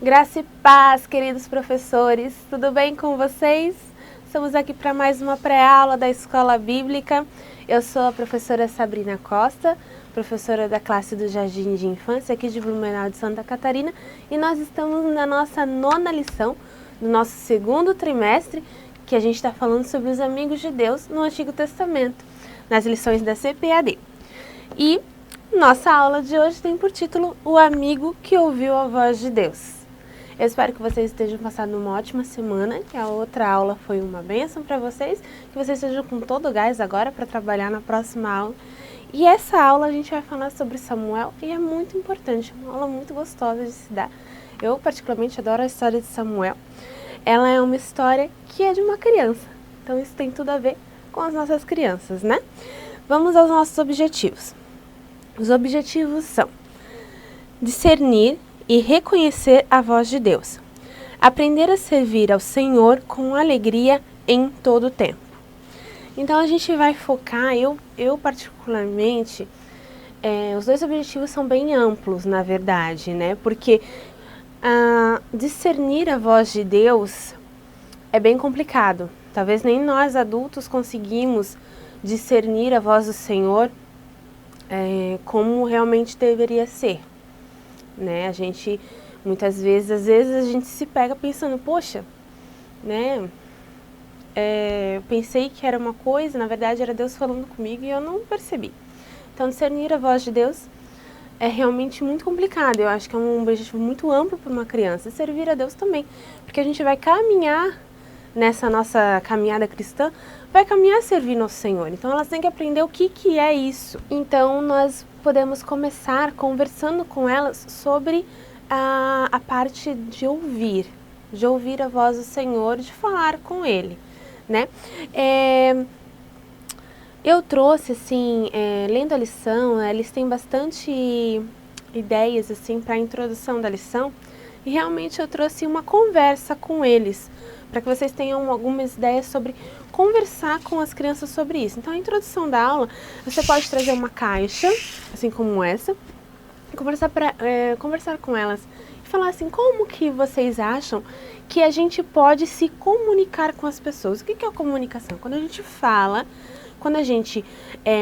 Graça e paz, queridos professores, tudo bem com vocês? Estamos aqui para mais uma pré-aula da Escola Bíblica. Eu sou a professora Sabrina Costa, professora da classe do Jardim de Infância aqui de Blumenau de Santa Catarina, e nós estamos na nossa 9ª lição do nosso 2º trimestre, que a gente está falando sobre os amigos de Deus no Antigo Testamento, nas lições da CPAD. E nossa aula de hoje tem por título O Amigo que Ouviu a Voz de Deus. Eu espero que vocês estejam passando uma ótima semana, que a outra aula foi uma bênção para vocês, que vocês estejam com todo o gás agora para trabalhar na próxima aula. E essa aula a gente vai falar sobre Samuel e é muito importante, uma aula muito gostosa de se dar. Eu particularmente adoro a história de Samuel. Ela é uma história que é de uma criança, então isso tem tudo a ver com as nossas crianças, né? Vamos aos nossos objetivos. Os objetivos são discernir e reconhecer a voz de Deus. Aprender a servir ao Senhor com alegria em todo o tempo. Então a gente vai focar, eu particularmente, os dois objetivos são bem amplos, na verdade, né? Porque discernir a voz de Deus é bem complicado. Talvez nem nós adultos conseguimos discernir a voz do Senhor como realmente deveria ser. Né? A gente, muitas vezes, a gente se pega pensando, poxa, né? Eu pensei que era uma coisa, na verdade era Deus falando comigo e eu não percebi. Então, discernir a voz de Deus é realmente muito complicado. Eu acho que é um objetivo muito amplo para uma criança. E servir a Deus também, porque a gente vai caminhar nessa nossa caminhada cristã, vai caminhar servindo ao Senhor. Então, elas têm que aprender o que é isso. Então, nós podemos começar conversando com elas sobre a parte de ouvir a voz do Senhor, de falar com Ele, né? Eu trouxe, assim, lendo a lição, eles têm bastante ideias, assim, para a introdução da lição, e realmente eu trouxe uma conversa com eles, para que vocês tenham algumas ideias sobre conversar com as crianças sobre isso. Então, a introdução da aula, você pode trazer uma caixa, assim como essa, e conversar com elas e falar assim, como que vocês acham que a gente pode se comunicar com as pessoas? O que é a comunicação? Quando a gente fala, quando a gente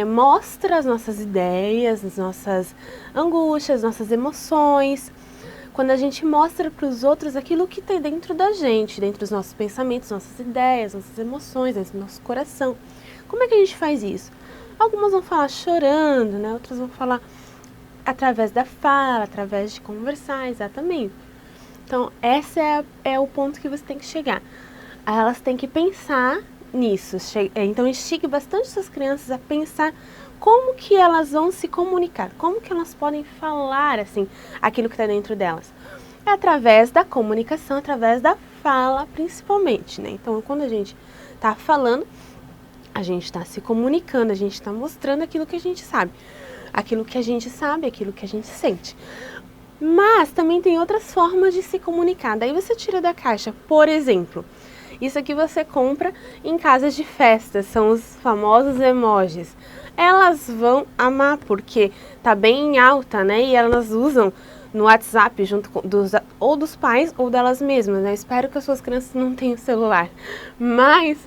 mostra as nossas ideias, as nossas angústias, nossas emoções, quando a gente mostra para os outros aquilo que tem dentro da gente, dentro dos nossos pensamentos, nossas ideias, nossas emoções, dentro do nosso coração. Como é que a gente faz isso? Algumas vão falar chorando, né? Outras vão falar através da fala, através de conversar, exatamente. Então, esse é o ponto que você tem que chegar. Elas têm que pensar nisso. Então, instigue bastante suas crianças a pensar como que elas vão se comunicar, como que elas podem falar, assim, aquilo que está dentro delas. É através da comunicação, através da fala, principalmente, né? Então, quando a gente está falando, a gente está se comunicando, a gente está mostrando aquilo que a gente sabe. Aquilo que a gente sabe, aquilo que a gente sente. Mas também tem outras formas de se comunicar. Daí você tira da caixa, por exemplo, isso aqui você compra em casas de festa, são os famosos emojis. Elas vão amar, porque tá bem em alta, né? E elas usam no WhatsApp junto com ou dos pais ou delas mesmas, né? Eu espero que as suas crianças não tenham celular, mas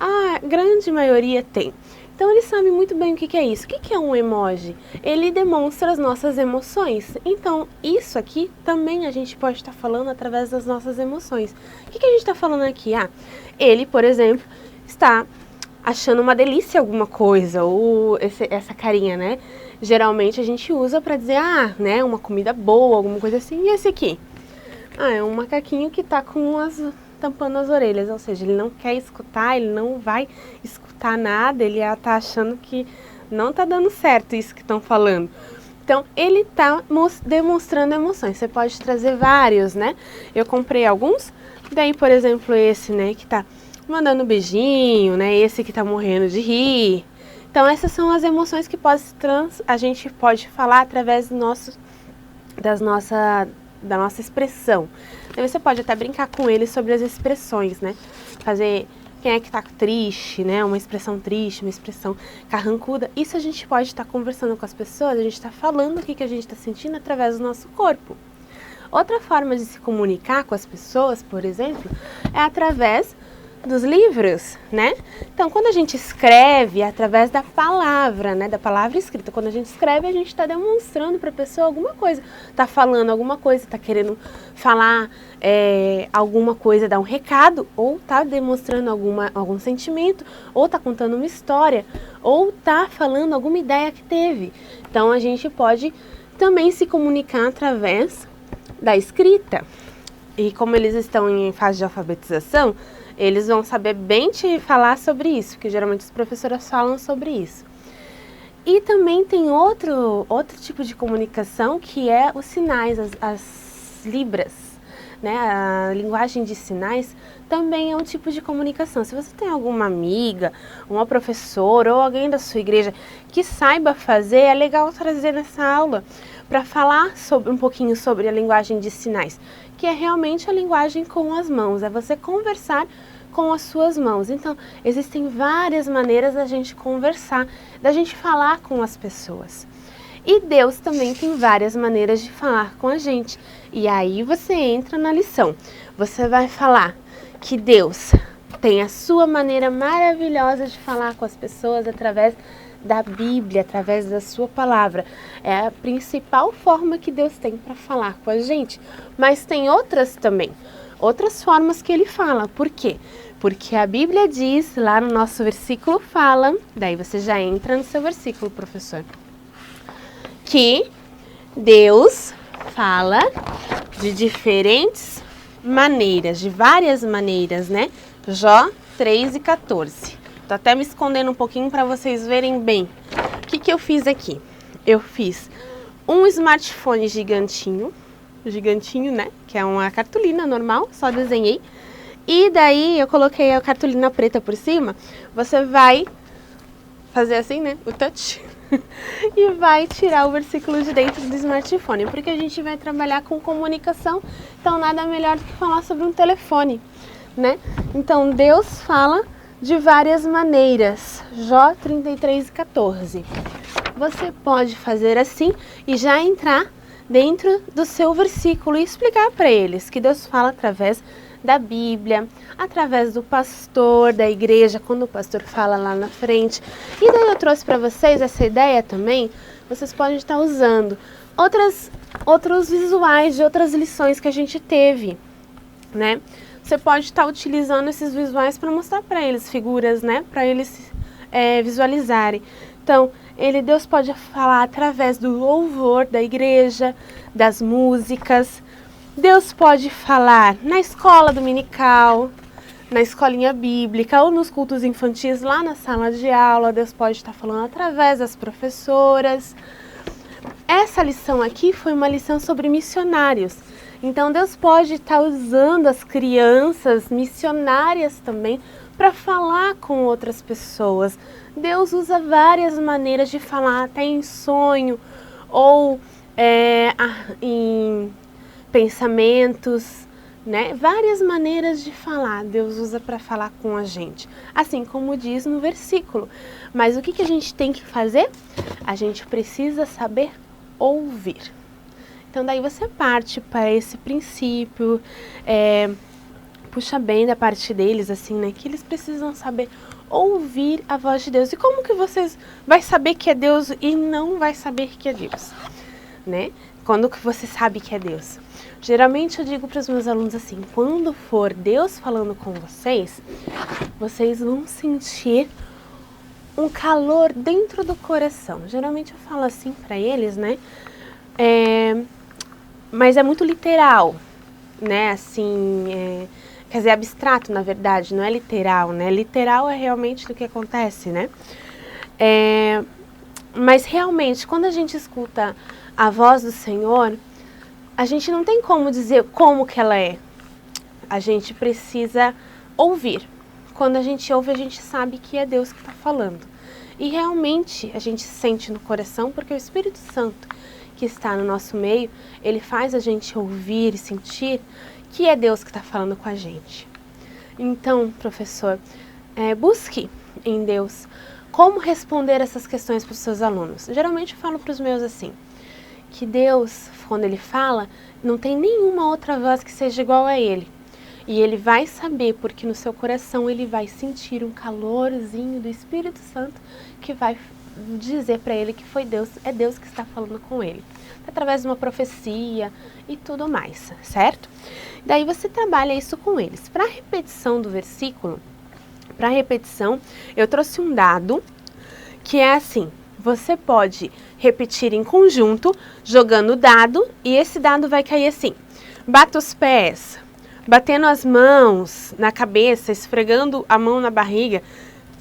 a grande maioria tem. Então, eles sabem muito bem o que é isso. O que é um emoji? Ele demonstra as nossas emoções. Então, isso aqui também a gente pode estar falando através das nossas emoções. O que a gente está falando aqui? Ele, por exemplo, está achando uma delícia alguma coisa, ou essa carinha, né? Geralmente a gente usa para dizer, né, uma comida boa, alguma coisa assim. E esse aqui? É um macaquinho que está tampando as orelhas, ou seja, ele não quer escutar, ele não vai escutar nada, ele está achando que não está dando certo isso que estão falando. Então, ele está demonstrando emoções. Você pode trazer vários, né? Eu comprei alguns, daí, por exemplo, esse, né, que está mandando beijinho, né? Esse que tá morrendo de rir. Então, essas são as emoções que a gente pode falar através da nossa expressão. Então, você pode até brincar com ele sobre as expressões, né? Fazer quem é que tá triste, né? Uma expressão triste, uma expressão carrancuda. Isso a gente pode estar conversando com as pessoas, a gente está falando o que a gente está sentindo através do nosso corpo. Outra forma de se comunicar com as pessoas, por exemplo, é através dos livros, né? Então, quando a gente escreve, é através da palavra, né? Da palavra escrita. Quando a gente escreve, a gente está demonstrando para a pessoa alguma coisa. Está falando alguma coisa, está querendo falar alguma coisa, dar um recado, ou está demonstrando algum sentimento, ou está contando uma história, ou está falando alguma ideia que teve. Então, a gente pode também se comunicar através da escrita. E como eles estão em fase de alfabetização, eles vão saber bem te falar sobre isso, porque geralmente as professoras falam sobre isso. E também tem outro tipo de comunicação, que é os sinais, as libras, né? A linguagem de sinais também é um tipo de comunicação. Se você tem alguma amiga, uma professora ou alguém da sua igreja que saiba fazer, é legal trazer nessa aula para falar um pouquinho sobre a linguagem de sinais, que é realmente a linguagem com as mãos, é você conversar com as suas mãos. Então, existem várias maneiras da gente conversar, da gente falar com as pessoas. E Deus também tem várias maneiras de falar com a gente. E aí você entra na lição. Você vai falar que Deus tem a sua maneira maravilhosa de falar com as pessoas através da Bíblia, através da sua palavra. É a principal forma que Deus tem para falar com a gente. Mas tem outras também, outras formas que ele fala. Por quê? Porque a Bíblia diz, lá no nosso versículo fala, daí você já entra no seu versículo, professor, que Deus fala de diferentes maneiras, de várias maneiras, né? Jó 3:14. Tô até me escondendo um pouquinho para vocês verem bem. O que eu fiz aqui? Eu fiz um smartphone gigantinho, né? Que é uma cartolina normal, só desenhei. E daí eu coloquei a cartolina preta por cima. Você vai fazer assim, né? O touch. E vai tirar o versículo de dentro do smartphone. Porque a gente vai trabalhar com comunicação. Então nada melhor do que falar sobre um telefone, né? Então Deus fala de várias maneiras. Jó 33:14. Você pode fazer assim e já entrar dentro do seu versículo e explicar para eles que Deus fala através da Bíblia, através do pastor da igreja, quando o pastor fala lá na frente. E daí eu trouxe para vocês essa ideia também. Vocês podem estar usando outros visuais de outras lições que a gente teve, né? Você pode estar utilizando esses visuais para mostrar para eles figuras, né? Para eles visualizarem. Então, Deus pode falar através do louvor da igreja, das músicas. Deus pode falar na escola dominical, na escolinha bíblica ou nos cultos infantis lá na sala de aula. Deus pode estar falando através das professoras. Essa lição aqui foi uma lição sobre missionários. Então, Deus pode estar usando as crianças missionárias também para falar com outras pessoas. Deus usa várias maneiras de falar, até em sonho ou em pensamentos, né? Várias maneiras de falar Deus usa para falar com a gente, assim como diz no versículo. Mas o que a gente tem que fazer? A gente precisa saber ouvir. Então daí você parte para esse princípio, puxa bem da parte deles, assim, né? Que eles precisam saber ouvir a voz de Deus. E como que vocês vai saber que é Deus e não vai saber que é Deus, né? Quando que você sabe que é Deus? Geralmente eu digo para os meus alunos assim, quando for Deus falando com vocês, vocês vão sentir um calor dentro do coração. Geralmente eu falo assim para eles, né? Mas é muito literal, né? Assim, quer dizer, abstrato, na verdade, não é literal, né? Literal é realmente do que acontece, né? Mas realmente, quando a gente escuta a voz do Senhor, a gente não tem como dizer como que ela é. A gente precisa ouvir. Quando a gente ouve, a gente sabe que é Deus que está falando. E realmente a gente sente no coração, porque o Espírito Santo que está no nosso meio, ele faz a gente ouvir e sentir que é Deus que está falando com a gente. Então, professor, busque em Deus como responder essas questões para os seus alunos. Geralmente eu falo para os meus assim, que Deus, quando Ele fala, não tem nenhuma outra voz que seja igual a Ele. E Ele vai saber, porque no seu coração Ele vai sentir um calorzinho do Espírito Santo que vai dizer para Ele que foi Deus, é Deus que está falando com Ele. Através de uma profecia e tudo mais, certo? Daí você trabalha isso com eles. Para a repetição do versículo, para a repetição, eu trouxe um dado que é assim, você pode repetir em conjunto, jogando o dado, e esse dado vai cair assim, bata os pés, batendo as mãos na cabeça, esfregando a mão na barriga.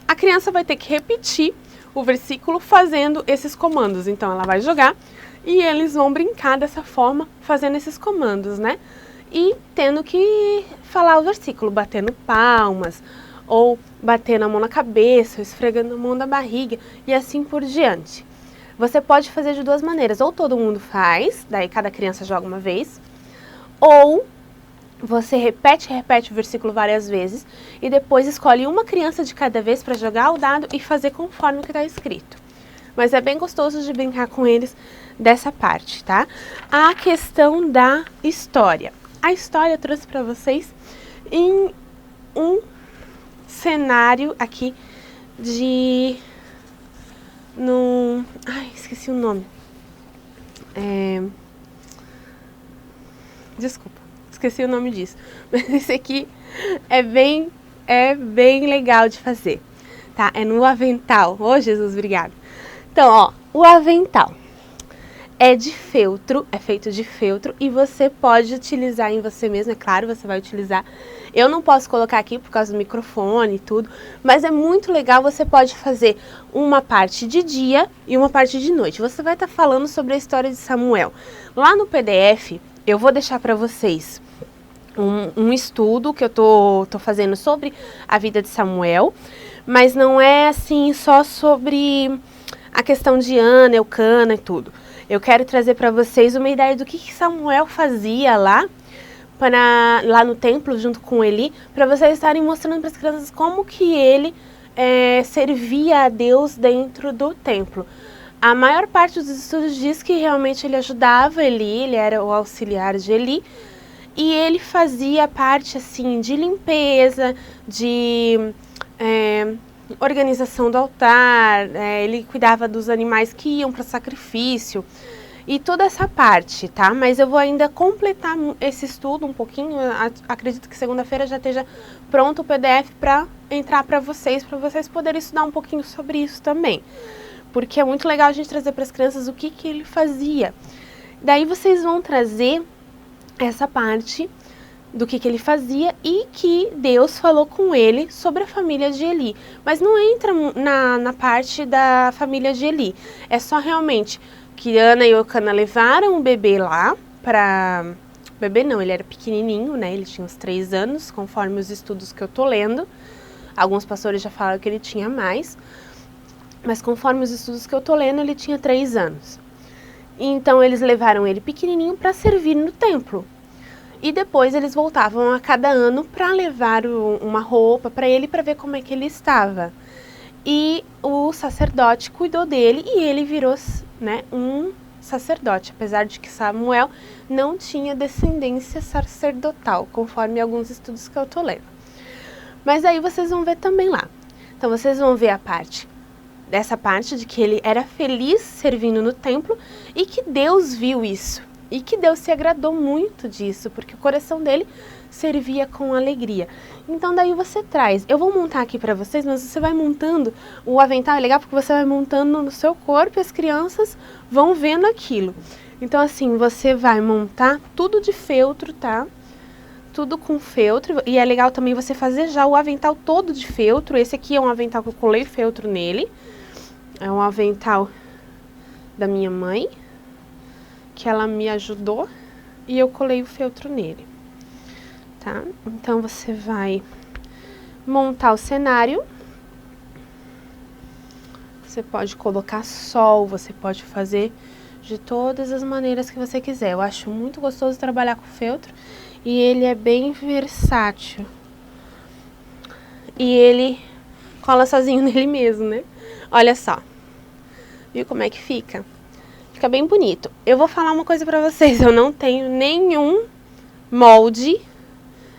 A criança vai ter que repetir o versículo fazendo esses comandos, então ela vai jogar e eles vão brincar dessa forma, fazendo esses comandos, né? E tendo que falar o versículo, batendo palmas, ou batendo a mão na cabeça, ou esfregando a mão na barriga, e assim por diante. Você pode fazer de duas maneiras, ou todo mundo faz, daí cada criança joga uma vez, ou você repete o versículo várias vezes, e depois escolhe uma criança de cada vez para jogar o dado e fazer conforme o que está escrito. Mas é bem gostoso de brincar com eles dessa parte, tá? A questão da história. A história eu trouxe para vocês em um cenário aqui de... Ai, esqueci o nome. Desculpa, esqueci o nome disso. Mas esse aqui é bem legal de fazer, tá? É no avental. Ô, Jesus, obrigada. Então, ó, o avental é de feltro, é feito de feltro e você pode utilizar em você mesmo, é claro, você vai utilizar. Eu não posso colocar aqui por causa do microfone e tudo, mas é muito legal, você pode fazer uma parte de dia e uma parte de noite. Você vai estar falando sobre a história de Samuel. Lá no PDF, eu vou deixar para vocês um estudo que eu tô fazendo sobre a vida de Samuel, mas não é assim só sobre a questão de Ana, Eucana e tudo. Eu quero trazer para vocês uma ideia do que Samuel fazia lá no templo junto com Eli, para vocês estarem mostrando para as crianças como que ele servia a Deus dentro do templo. A maior parte dos estudos diz que realmente ele ajudava Eli, ele era o auxiliar de Eli, e ele fazia parte assim de limpeza, de organização do altar, ele cuidava dos animais que iam para sacrifício e toda essa parte, tá? Mas eu vou ainda completar esse estudo um pouquinho, acredito que segunda-feira já esteja pronto o PDF para entrar para vocês poderem estudar um pouquinho sobre isso também, porque é muito legal a gente trazer para as crianças o que ele fazia. Daí vocês vão trazer essa parte do que ele fazia e que Deus falou com ele sobre a família de Eli. Mas não entra na parte da família de Eli. É só realmente que Ana e Eucana levaram o bebê lá para... Bebê não, ele era pequenininho, né? Ele tinha uns 3 anos, conforme os estudos que eu tô lendo. Alguns pastores já falaram que ele tinha mais. Mas conforme os estudos que eu tô lendo, ele tinha 3 anos. Então eles levaram ele pequenininho para servir no templo. E depois eles voltavam a cada ano para levar uma roupa para ele, para ver como é que ele estava. E o sacerdote cuidou dele e ele virou, né, um sacerdote, apesar de que Samuel não tinha descendência sacerdotal, conforme alguns estudos que eu tô lendo. Mas aí vocês vão ver também lá. Então vocês vão ver dessa parte de que ele era feliz servindo no templo e que Deus viu isso. E que Deus se agradou muito disso, porque o coração dele servia com alegria. Então daí você traz, eu vou montar aqui para vocês, mas você vai montando, o avental é legal porque você vai montando no seu corpo e as crianças vão vendo aquilo. Então assim, você vai montar tudo de feltro, tá? Tudo com feltro, e é legal também você fazer já o avental todo de feltro. Esse aqui é um avental que eu colei feltro nele, é um avental da minha mãe, que ela me ajudou e eu colei o feltro nele, tá? Então você vai montar o cenário. Você pode colocar sol, você pode fazer de todas as maneiras que você quiser. Eu acho muito gostoso trabalhar com feltro e ele é bem versátil. E ele cola sozinho nele mesmo, né? Olha só. Viu como é que fica? fica bem bonito. Eu vou falar uma coisa pra vocês, eu não tenho nenhum molde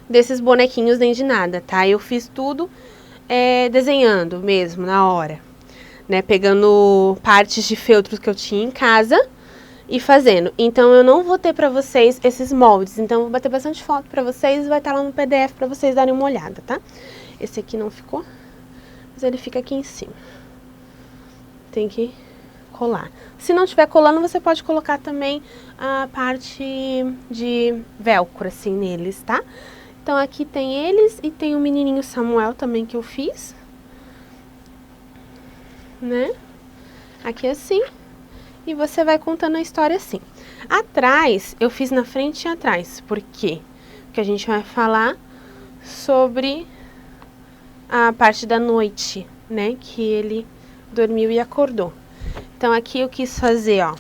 desses bonequinhos nem de nada, tá? Eu fiz tudo desenhando mesmo, na hora, né? Pegando partes de feltros que eu tinha em casa e fazendo. Então, eu não vou ter pra vocês esses moldes. Então, eu vou bater bastante foto pra vocês e vai estar lá no PDF pra vocês darem uma olhada, tá? Esse aqui não ficou, mas ele fica aqui em cima. Tem que colar. Se não tiver colando, você pode colocar também a parte de velcro, assim, neles, tá? Então, aqui tem eles e tem o menininho Samuel também que eu fiz, né? Aqui assim. E você vai contando a história assim. Atrás, eu fiz na frente e atrás. Por quê? Porque a gente vai falar sobre a parte da noite, né? Que ele dormiu e acordou. Então, aqui eu quis fazer, ó,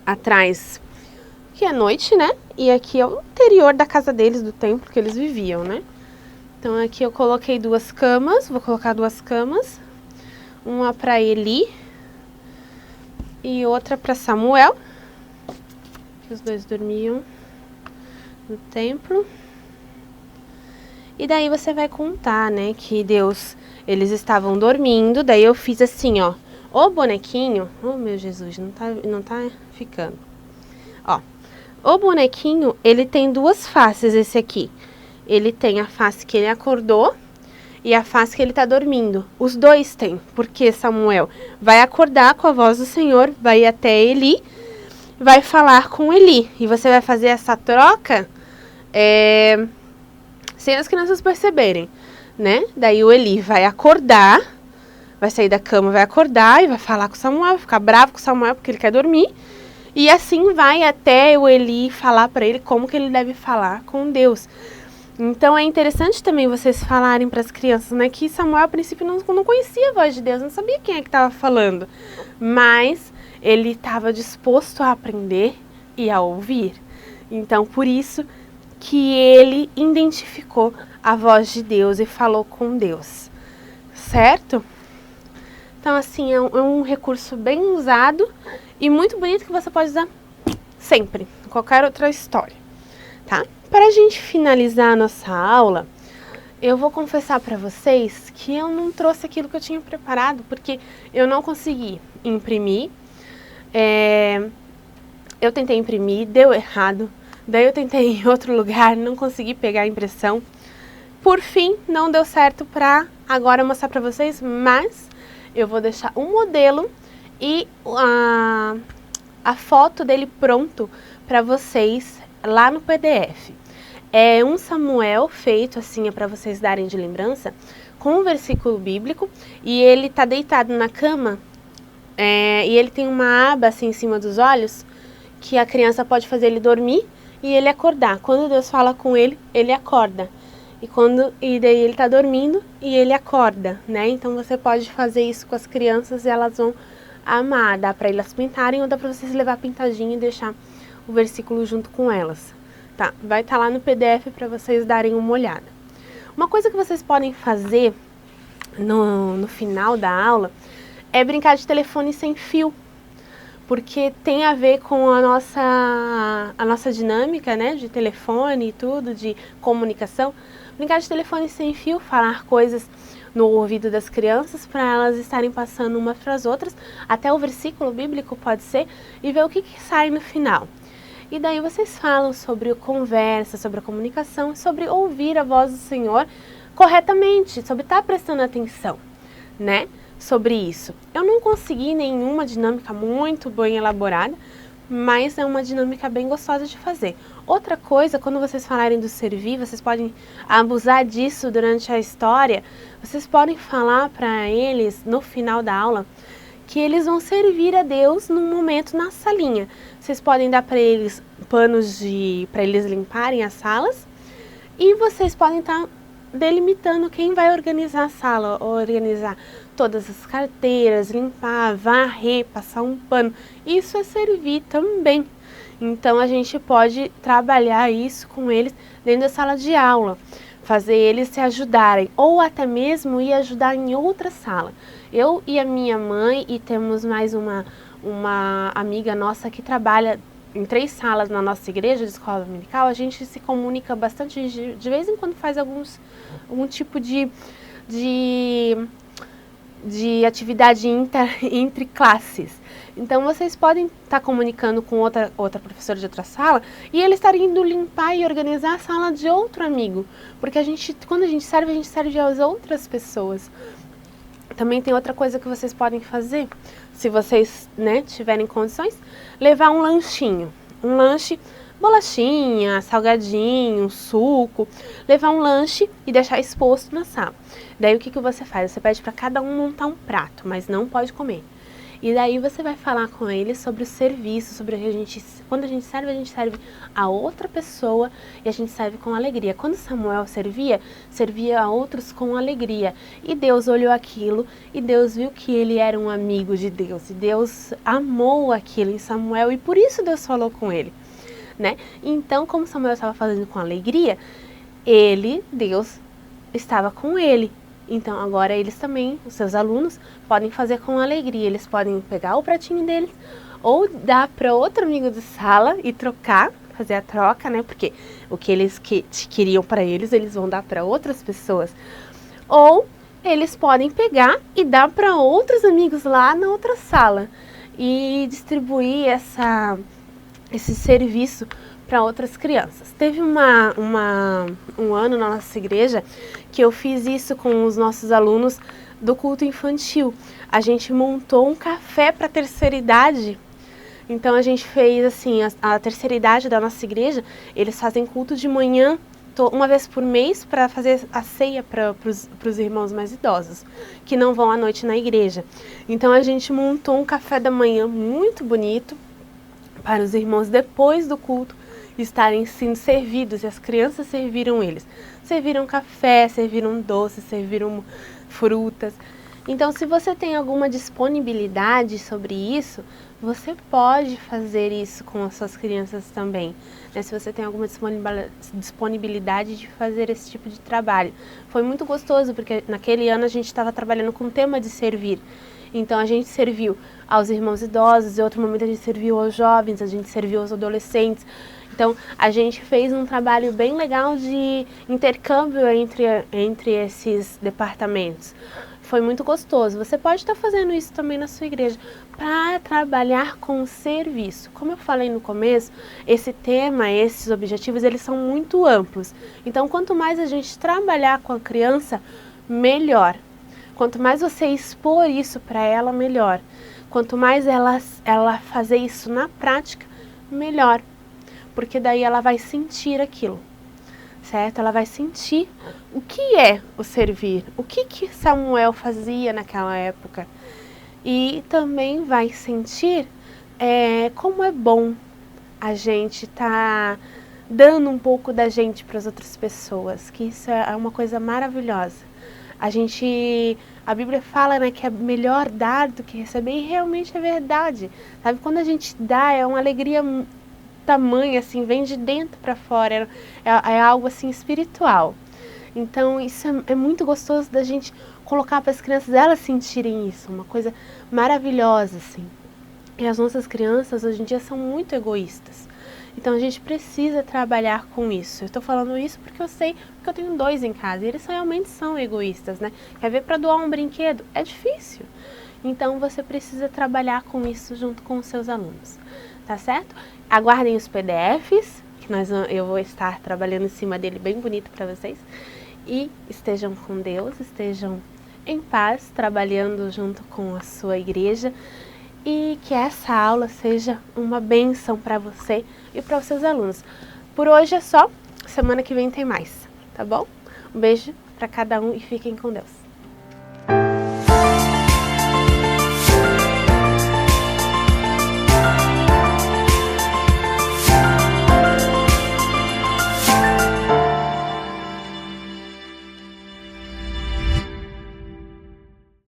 atrás, que é noite, né? E aqui é o interior da casa deles, do templo que eles viviam, né? Então, aqui eu coloquei 2 camas, vou colocar 2 camas. Uma para Eli e outra para Samuel, que os 2 dormiam no templo. E daí você vai contar, né, que eles estavam dormindo, daí eu fiz assim, ó, o bonequinho, oh meu Jesus, não tá ficando, ó, o bonequinho, ele tem 2 faces, esse aqui, ele tem a face que ele acordou e a face que ele tá dormindo, os 2 têm, porque Samuel vai acordar com a voz do Senhor, vai até Eli, vai falar com Eli, e você vai fazer essa troca, sem as crianças perceberem, né? Daí o Eli vai acordar, vai sair da cama, vai acordar e vai falar com Samuel, vai ficar bravo com Samuel porque ele quer dormir. E assim vai até o Eli falar para ele como que ele deve falar com Deus. Então é interessante também vocês falarem para as crianças, né? Que Samuel a princípio não conhecia a voz de Deus, não sabia quem é que estava falando. Mas ele estava disposto a aprender e a ouvir. Então por isso que ele identificou a voz de Deus e falou com Deus, certo? Então, assim, é um recurso bem usado e muito bonito que você pode usar sempre, em qualquer outra história, tá? Para a gente finalizar a nossa aula, eu vou confessar para vocês que eu não trouxe aquilo que eu tinha preparado, porque eu não consegui imprimir, eu tentei imprimir, deu errado. Daí eu tentei em outro lugar, não consegui pegar a impressão. Por fim, não deu certo para agora mostrar para vocês, mas eu vou deixar um modelo e a foto dele pronto para vocês lá no PDF. É um Samuel feito assim, é para vocês darem de lembrança, com um versículo bíblico, e ele tá deitado na cama, e ele tem uma aba assim em cima dos olhos, que a criança pode fazer ele dormir e ele acordar. Quando Deus fala com ele, ele acorda. E daí ele tá dormindo e ele acorda, né? Então você pode fazer isso com as crianças e elas vão amar. Dá pra elas pintarem ou dá pra vocês levar pintadinho e deixar o versículo junto com elas. Tá? Vai estar lá no PDF pra vocês darem uma olhada. Uma coisa que vocês podem fazer no final da aula é brincar de telefone sem fio. Porque tem a ver com a nossa dinâmica, né, de telefone e tudo, de comunicação. Brincar de telefone sem fio, falar coisas no ouvido das crianças para elas estarem passando umas para as outras, até o versículo bíblico pode ser, e ver o que sai no final. E daí vocês falam sobre conversa, sobre a comunicação, sobre ouvir a voz do Senhor corretamente, sobre estar prestando atenção, né? Sobre isso. Eu não consegui nenhuma dinâmica muito bem elaborada, mas é uma dinâmica bem gostosa de fazer. Outra coisa, quando vocês falarem do servir, vocês podem abusar disso durante a história, vocês podem falar para eles, no final da aula, que eles vão servir a Deus num momento na salinha. Vocês podem dar para eles panos para eles limparem as salas, e vocês podem estar delimitando quem vai organizar a sala, organizar todas as carteiras, limpar, varrer, passar um pano. Isso é servir também. Então a gente pode trabalhar isso com eles dentro da sala de aula, fazer eles se ajudarem, ou até mesmo ir ajudar em outra sala. Eu e a minha mãe, e temos mais uma uma amiga nossa que trabalha em 3 salas na nossa igreja de escola dominical. A gente se comunica bastante, de vez em quando faz algum tipo de atividade entre classes. Então vocês podem estar comunicando com outra professora de outra sala e eles estarem indo limpar e organizar a sala de outro amigo, porque quando a gente serve às outras pessoas. Também tem outra coisa que vocês podem fazer, se vocês, né, tiverem condições, levar um lanchinho, um lanche, bolachinha, salgadinho, suco, levar um lanche e deixar exposto na sala. Daí o que você faz? Você pede para cada um montar um prato, mas não pode comer. E daí você vai falar com eles sobre o serviço, sobre quando a gente serve a outra pessoa e a gente serve com alegria. Quando Samuel servia a outros com alegria. E Deus olhou aquilo e Deus viu que ele era um amigo de Deus. E Deus amou aquilo em Samuel e por isso Deus falou com ele, né? Então, como Samuel estava fazendo com alegria, Deus estava com ele. Então agora eles também, os seus alunos, podem fazer com alegria. Eles podem pegar o pratinho deles ou dar para outro amigo de sala e trocar, fazer a troca, né? Porque o que eles queriam para eles vão dar para outras pessoas. Ou eles podem pegar e dar para outros amigos lá na outra sala e distribuir esse serviço para outras crianças. Teve um ano na nossa igreja que eu fiz isso com os nossos alunos do culto infantil. A gente montou um café para a terceira idade. Então a gente fez assim, a terceira idade da nossa igreja, eles fazem culto de manhã, uma vez por mês, para fazer a ceia para os irmãos mais idosos, que não vão à noite na igreja. Então a gente montou um café da manhã muito bonito para os irmãos depois do culto estarem sendo servidos, e as crianças serviram eles. Serviram café, serviram doces, serviram frutas. Então, se você tem alguma disponibilidade sobre isso, você pode fazer isso com as suas crianças também, né? Se você tem alguma disponibilidade de fazer esse tipo de trabalho. Foi muito gostoso, porque naquele ano a gente estava trabalhando com o tema de servir. Então, a gente serviu aos irmãos idosos, em outro momento a gente serviu aos jovens, a gente serviu aos adolescentes. Então, a gente fez um trabalho bem legal de intercâmbio entre esses departamentos. Foi muito gostoso. Você pode estar fazendo isso também na sua igreja, para trabalhar com o serviço. Como eu falei no começo, esse tema, esses objetivos, eles são muito amplos. Então, quanto mais a gente trabalhar com a criança, melhor. Quanto mais você expor isso para ela, melhor. Quanto mais ela fazer isso na prática, melhor. Porque daí ela vai sentir aquilo, certo? Ela vai sentir o que é o servir, o que Samuel fazia naquela época. E também vai sentir como é bom a gente estar dando um pouco da gente para as outras pessoas, que isso é uma coisa maravilhosa. A Bíblia fala, né, que é melhor dar do que receber, e realmente é verdade, sabe? Quando a gente dá, é uma alegria tamanho, assim, vem de dentro para fora, é algo assim espiritual. Então isso é muito gostoso da gente colocar para as crianças, elas sentirem isso, uma coisa maravilhosa, assim. E as nossas crianças hoje em dia são muito egoístas, então a gente precisa trabalhar com isso. Eu estou falando isso porque eu sei, porque eu tenho 2 em casa e eles realmente são egoístas, né? Quer ver, para doar um brinquedo? É difícil. Então você precisa trabalhar com isso junto com os seus alunos, tá certo? Aguardem os PDFs, que eu vou estar trabalhando em cima dele bem bonito para vocês. E estejam com Deus, estejam em paz, trabalhando junto com a sua igreja. E que essa aula seja uma bênção para você e para os seus alunos. Por hoje é só, semana que vem tem mais, tá bom? Um beijo para cada um e fiquem com Deus.